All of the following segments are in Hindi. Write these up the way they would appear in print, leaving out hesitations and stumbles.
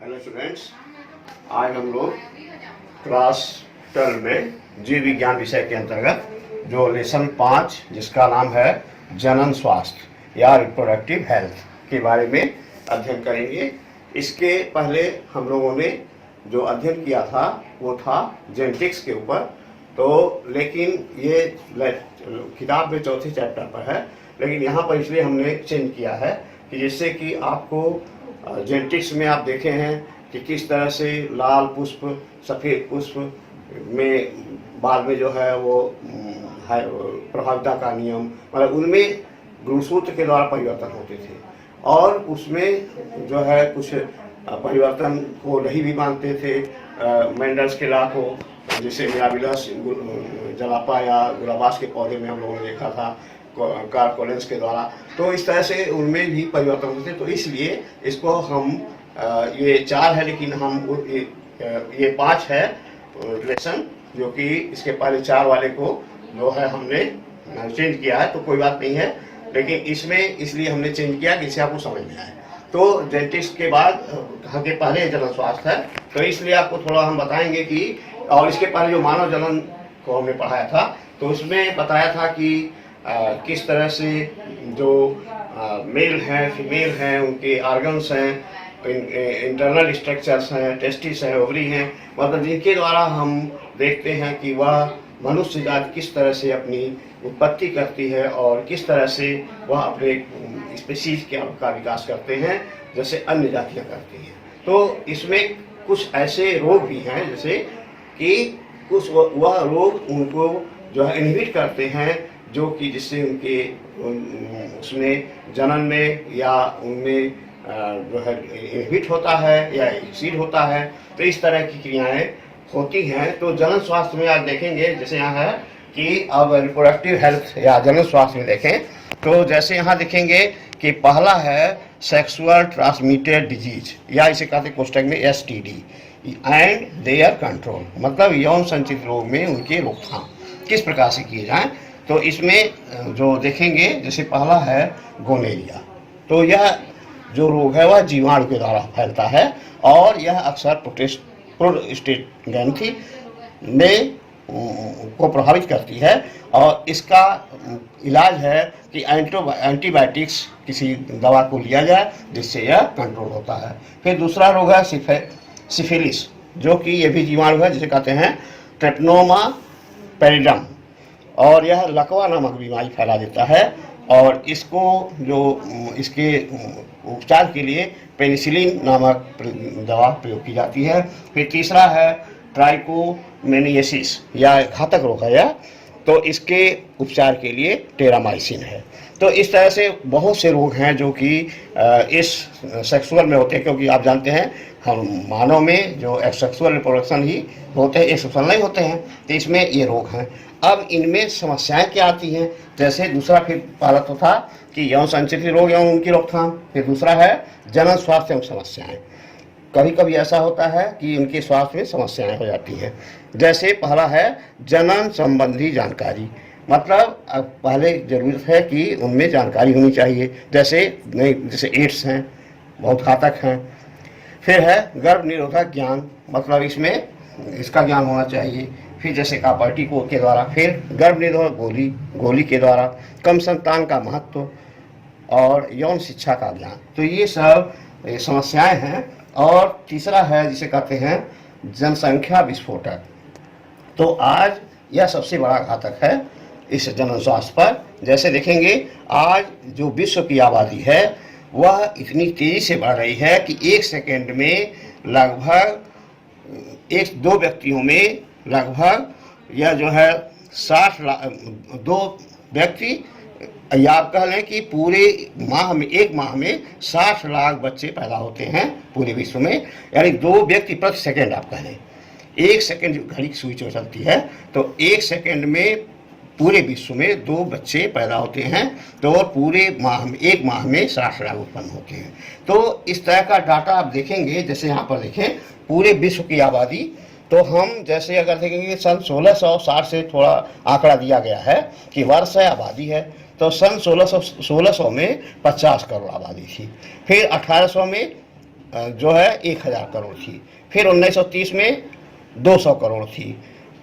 हेलो स्टूडेंट्स, आज हम लोग क्लास 12 में जीव विज्ञान विषय के अंतर्गत जो लेसन 5 जिसका नाम है जनन स्वास्थ्य या रिप्रोडक्टिव हेल्थ के बारे में अध्ययन करेंगे। इसके पहले हम लोगों ने जो अध्ययन किया था वो था जेनेटिक्स के ऊपर, तो लेकिन ये किताब में चौथे चैप्टर पर है, लेकिन यहाँ पर इसलिए हमने चेंज किया है कि जिससे कि आपको जेनेटिक्स में आप देखे हैं कि किस तरह से लाल पुष्प सफ़ेद पुष्प में बाद में जो है वो प्रभाविता का नियम, मतलब उनमें गुणसूत्र के द्वारा परिवर्तन होते थे और उसमें जो है कुछ परिवर्तन को नहीं भी मानते थे। मेंडल्स के लॉ को, जैसे मिराबिलस जलापा या गुलाबास के पौधे में हम लोगों ने देखा था कार्ल कोलिन्स के द्वारा, तो इस तरह से उनमें भी परिवर्तन होते थे। तो इसलिए इसको हम ये 4 है, लेकिन हम ये 5 है लेसन, जो कि इसके पहले 4 वाले को जो है हमने चेंज किया है, तो कोई बात नहीं है, लेकिन इसमें इसलिए हमने चेंज किया कि इससे आपको समझ में आए। तो जेनेटिक्स के बाद के पहले जनन स्वास्थ्य है, तो इसलिए आपको थोड़ा हम बताएंगे कि, और इसके पहले जो मानव जनन को हमने पढ़ाया था तो उसमें बताया था कि किस तरह से जो मेल हैं फीमेल हैं उनके ऑर्गन्स हैं, इंटरनल स्ट्रक्चर्स हैं, टेस्टिस हैं, ओवरी हैं, मतलब जिनके द्वारा हम देखते हैं कि वह मनुष्य जाति किस तरह से अपनी उत्पत्ति करती है और किस तरह से वह अपने स्पीशीज का विकास करते हैं जैसे अन्य जातियां करती हैं। तो इसमें कुछ ऐसे रोग भी हैं जैसे कि कुछ वह रोग उनको जो है इनहिबिट करते हैं, जो कि जिससे उनके उसमें जनन में या उनमें जो है इनहिबिट होता है या एक्सीड होता है, तो इस तरह की क्रियाएं होती हैं। तो जनन स्वास्थ्य में आप देखेंगे, जैसे यहाँ है कि अब रिप्रोडक्टिव हेल्थ या जनन स्वास्थ्य में देखें तो जैसे यहाँ देखेंगे कि पहला है सेक्सुअल ट्रांसमिटेड डिजीज, या इसे कहते हैं कोष्टक में STD एंड देयर कंट्रोल, मतलब यौन संचित रोग में उनके रोकथाम किस प्रकार से किए जाएं। तो इसमें जो देखेंगे जैसे पहला है गोनेरिया, तो यह जो रोग है वह जीवाणु के द्वारा फैलता है और यह अक्सर प्रोस्टेट ग्रंथि में को प्रभावित करती है और इसका इलाज है कि एंटीबायोटिक्स किसी दवा को लिया जाए जिससे यह कंट्रोल होता है। फिर दूसरा रोग है सिफिलिस, जो कि यह भी जीवाणु है जिसे कहते हैं ट्रेपनोमा पेरिडम, और यह लकवा नामक बीमारी फैला देता है और इसको जो इसके उपचार के लिए पेनिसिलिन नामक दवा प्रयोग की जाती है। फिर तीसरा है ट्राइकोमेनियसिस या घातक रोग है यह, तो इसके उपचार के लिए टेरामाइसिन है। तो इस तरह से बहुत से रोग हैं जो कि इस सेक्सुअल में होते हैं, क्योंकि आप जानते हैं हम मानव में जो सेक्सुअल रिप्रोडक्शन ही होते हैं, सेक्सुअल नहीं होते हैं, तो इसमें ये रोग हैं। अब इनमें समस्याएं क्या आती हैं, जैसे दूसरा फिर पहला तो था कि यौन संचित रोग एवं उनकी रोकथाम, फिर दूसरा है जनन स्वास्थ्य एवं समस्याएं। कभी कभी ऐसा होता है कि उनके स्वास्थ्य में समस्याएं हो जाती हैं। जैसे पहला है जनन संबंधी जानकारी, मतलब अब पहले ज़रूरत है कि उनमें जानकारी होनी चाहिए, जैसे एड्स हैं, बहुत घातक हैं। फिर है गर्भ निरोधक ज्ञान, मतलब इसमें इसका ज्ञान होना चाहिए। फिर जैसे कापर्टी को के द्वारा, फिर गर्भ निरोधक गोली के द्वारा, कम संतान का महत्व और यौन शिक्षा का ज्ञान, तो ये सब समस्याएं हैं। और तीसरा है जिसे कहते हैं जनसंख्या विस्फोटक, तो आज यह सबसे बड़ा घातक है इस जनन स्वास्थ्य पर। जैसे देखेंगे आज जो विश्व की आबादी है वह इतनी तेज़ी से बढ़ रही है कि एक सेकेंड में लगभग 1-2 व्यक्तियों में लगभग यह जो है 60 लाख 2 व्यक्ति, या आप कह लें कि पूरे माह में, एक माह में 60 लाख बच्चे पैदा होते हैं पूरे विश्व में, यानी 2 व्यक्ति प्रति सेकेंड आप कह लें। 1 सेकेंड घड़ी की सुई चलती है, तो 1 सेकेंड में पूरे विश्व में 2 बच्चे पैदा होते हैं, तो पूरे माह में, एक माह में 60 लाख उत्पन्न होते हैं। तो इस तरह का डाटा आप देखेंगे, जैसे यहाँ पर देखें पूरे विश्व की आबादी, तो हम जैसे अगर देखेंगे सन 1660 से थोड़ा आंकड़ा दिया गया है कि वर्ष है, आबादी है, तो सन 1600 में 50 करोड़ आबादी थी। फिर 1800 में जो है 1000 करोड़ थी। फिर 1930 में 200 करोड़ थी।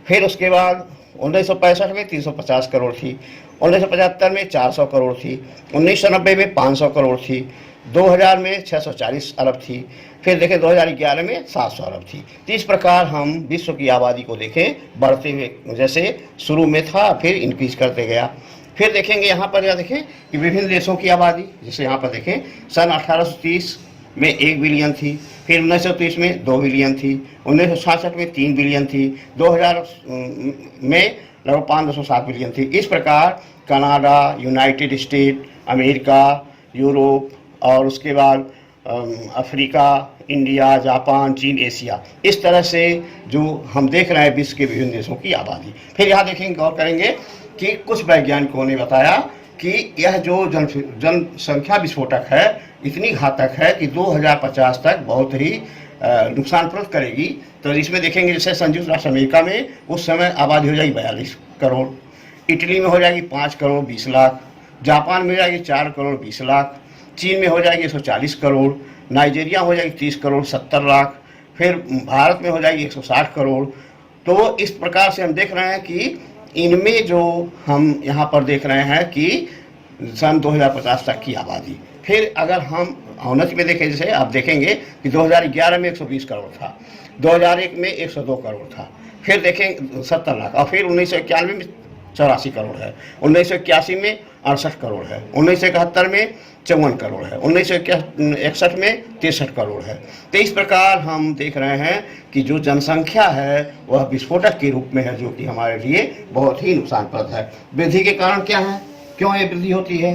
फिर उसके बाद 1965 में 350 करोड़ थी। 1975 में 400 करोड़ थी। 1990 में 500 करोड़ थी। 2000 में 640 अरब थी। फिर देखें 2011 में 700 अरब थी। तो इस प्रकार हम विश्व की आबादी को देखें बढ़ते हुए, जैसे शुरू में था फिर इंक्रीज करते गया। फिर देखेंगे यहाँ पर या देखें कि विभिन्न देशों की आबादी, जैसे यहाँ पर देखें सन 1830 में 1 बिलियन थी। फिर 1930 में 2 बिलियन थी। 1966 में 3 बिलियन थी। 2000 में लगभग 5.7 बिलियन थी। इस प्रकार Canada, United state, America, Europe और उसके बाद अफ्रीका, इंडिया, जापान, चीन, एशिया, इस तरह से जो हम देख रहे हैं विश्व के विभिन्न देशों की आबादी। फिर यहाँ देखेंगे, गौर करेंगे कि कुछ वैज्ञानिकों ने बताया कि यह जो जनसंख्या विस्फोटक है इतनी घातक है कि 2050 तक बहुत ही नुकसानप्रद करेगी। तो इसमें देखेंगे जैसे संयुक्त राष्ट्र अमेरिका में उस समय आबादी हो जाएगी 42 करोड़, इटली में हो जाएगी 5 करोड़ 20 लाख, जापान में हो जाएगी 4 करोड़ 20 लाख, चीन में हो जाएगी 140 करोड़, नाइजीरिया हो जाएगी 30 करोड़ 70 लाख, फिर भारत में हो जाएगी 160 करोड़। तो इस प्रकार से हम देख रहे हैं कि इनमें जो हम यहाँ पर देख रहे हैं कि सन 2050 तक की आबादी। फिर अगर हम औन्नति में देखें, जैसे आप देखेंगे कि 2011 में 120 करोड़ था, 2001 में 102 करोड़ था, फिर देखें 70 लाख, और फिर 1991 में 84 करोड़ है, 1981 में 68 करोड़ है, 1971 में 54 करोड़ है, 1961 में 63 करोड़ है। तो इस प्रकार हम देख रहे हैं कि जो जनसंख्या है वह विस्फोटक के रूप में है, जो कि हमारे लिए बहुत ही नुकसानप्रद है। वृद्धि के कारण क्या है, क्यों ये वृद्धि होती है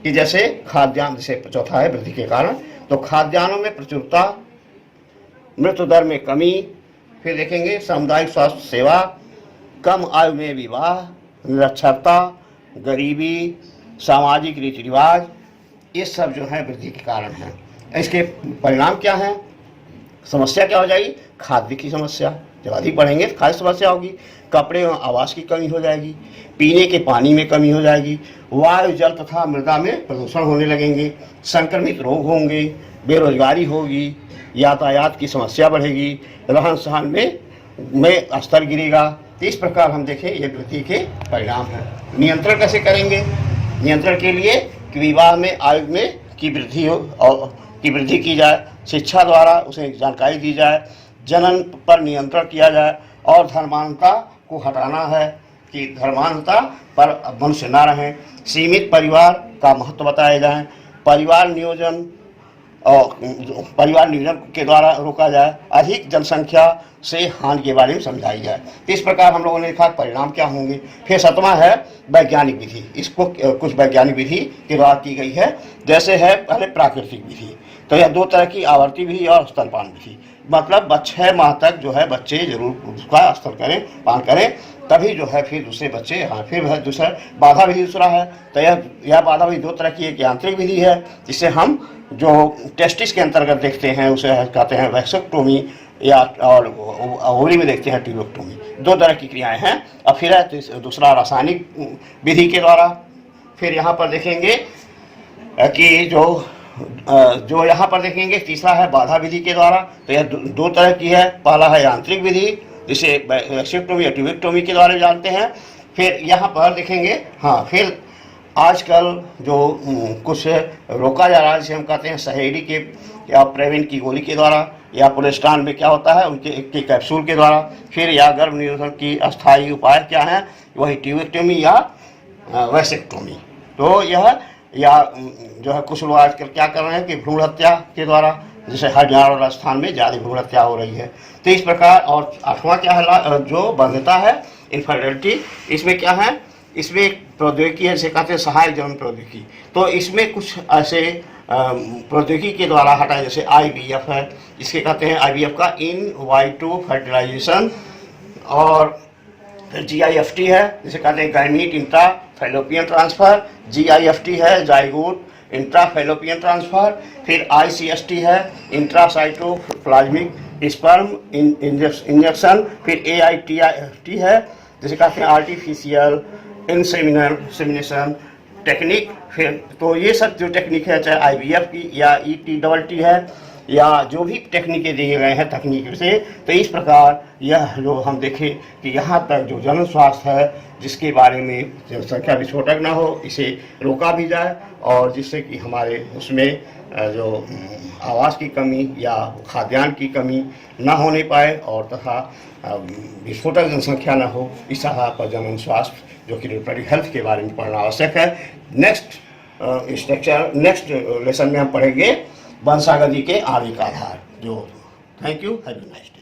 कि जैसे खाद्यान्न, जैसे चौथा है वृद्धि के कारण, तो खाद्यान्नों में प्रचुरता, मृत्यु दर में कमी, फिर देखेंगे सामुदायिक स्वास्थ्य सेवा, कम आयु में विवाह, निरक्षरता, गरीबी, सामाजिक रीति रिवाज, ये सब जो है वृद्धि के कारण हैं। इसके परिणाम क्या हैं, समस्या क्या हो जाएगी, खाद्य की समस्या, जब अधिक बढ़ेंगे तो खाद्य समस्या होगी, कपड़े और आवास की कमी हो जाएगी, पीने के पानी में कमी हो जाएगी, वायु जल तथा मृदा में प्रदूषण होने लगेंगे, संक्रमित रोग होंगे, बेरोजगारी होगी, यातायात की समस्या बढ़ेगी, रहन सहन में स्तर गिरेगा। तो इस प्रकार हम देखें ये वृद्धि के परिणाम हैं। नियंत्रण कैसे करेंगे, नियंत्रण के लिए कि विवाह में आयु में की वृद्धि हो और की वृद्धि की जाए, शिक्षा द्वारा उसे जानकारी दी जाए, जनन पर नियंत्रण किया जाए, और धर्मांधता को हटाना है कि धर्मांधता पर मनुष्य ना रहें, सीमित परिवार का महत्व बताया जाए, परिवार नियोजन के द्वारा रोका जाए, अधिक जनसंख्या से हानि के बारे में समझाई जाए। तो इस प्रकार हम लोगों ने देखा परिणाम क्या होंगे। फिर 7वां है वैज्ञानिक विधि। इसको कुछ वैज्ञानिक विधि के द्वारा की गई है, जैसे है पहले प्राकृतिक विधि। तो यह 2 तरह की, आवर्ती विधि और स्तनपान विधि। मतलब 6 माह तक जो है बच्चे जरूर उसका स्तन करें, पान करें, तभी जो है फिर दूसरे बच्चे, हाँ फिर है दूसरा बाधा विधि दूसरा है। तो यह बाधा विधि 2 तरह की, एक यांत्रिक विधि है जिसे हम जो टेस्टिस के अंतर्गत देखते हैं उसे कहते हैं वैक्सेक्टोमी, या और ओवरी में देखते हैं ट्यूबेक्टोमी। 2 तरह की क्रियाएं हैं। और फिर है दूसरा रासायनिक विधि के द्वारा। फिर यहाँ पर देखेंगे कि जो यहाँ पर देखेंगे तीसरा है बाधा विधि के द्वारा। तो यह 2 तरह की है। पहला है यांत्रिक विधि, जिसे वैक्सेक्टोमी या ट्यूबेक्टोमी के द्वारा जानते हैं। फिर यहाँ पर देखेंगे, हाँ फिर आजकल जो कुछ रोका जा रहा है, जिसे हम कहते हैं सहेडी के या प्रेविन की गोली के द्वारा, या पुलेस्टान में क्या होता है उनके कैप्सूल के द्वारा। फिर या गर्भ निरोधन की अस्थायी उपाय क्या है, वही ट्यूबेक्टोमी या वैक्सेक्टोमी। तो यह या जो है कुछ लोग आजकल क्या कर रहे हैं कि भ्रूण हत्या के द्वारा, जैसे हरियाणा और राजस्थान में ज़्यादा भ्रूण हत्या हो रही है। तो इस प्रकार, और 8वां क्या है जो बंधता है, इनफर्टिलिटी। इसमें क्या है, इसमें एक प्रौद्योगिकी है जिसे कहते हैं सहायक जन्म प्रौद्योगिकी। तो इसमें कुछ ऐसे प्रौद्योगिकी के द्वारा हटाए, जैसे IVF है, इसके कहते हैं IVF का इन वाइट्रो फर्टिलाइजेशन। और फिर GIFT है जिसे कहते हैं gamete intra fallopian transfer, GIFT है जाइगोट इंट्रा फैलोपियन ट्रांसफ़र। फिर ICST है इंट्रासाइटोप्लाज्मिक स्पर्म इंजेक्शन। फिर AITT है जिसे कहते हैं आर्टिफिशियल इंसेमिनेशन टेक्निक। फिर तो ये सब जो टेक्निक है, चाहे IVF की या ETTT है, या जो भी टेक्निकें दिए गए हैं तकनीक से, तो इस प्रकार यह जो हम देखें कि यहाँ तक जो जन स्वास्थ्य है जिसके बारे में जनसंख्या विस्फोटक ना हो, इसे रोका भी जाए और जिससे कि हमारे उसमें जो आवास की कमी या खाद्यान्न की कमी ना होने पाए और तथा विस्फोटक जनसंख्या ना हो, इस आधार पर जनन स्वास्थ्य जो कि रिप्रोडक्टिव हेल्थ के बारे में पढ़ना आवश्यक है। नेक्स्ट लेसन में हम पढ़ेंगे वंशागति के आदि का आधार। जो thank you, have a nice day.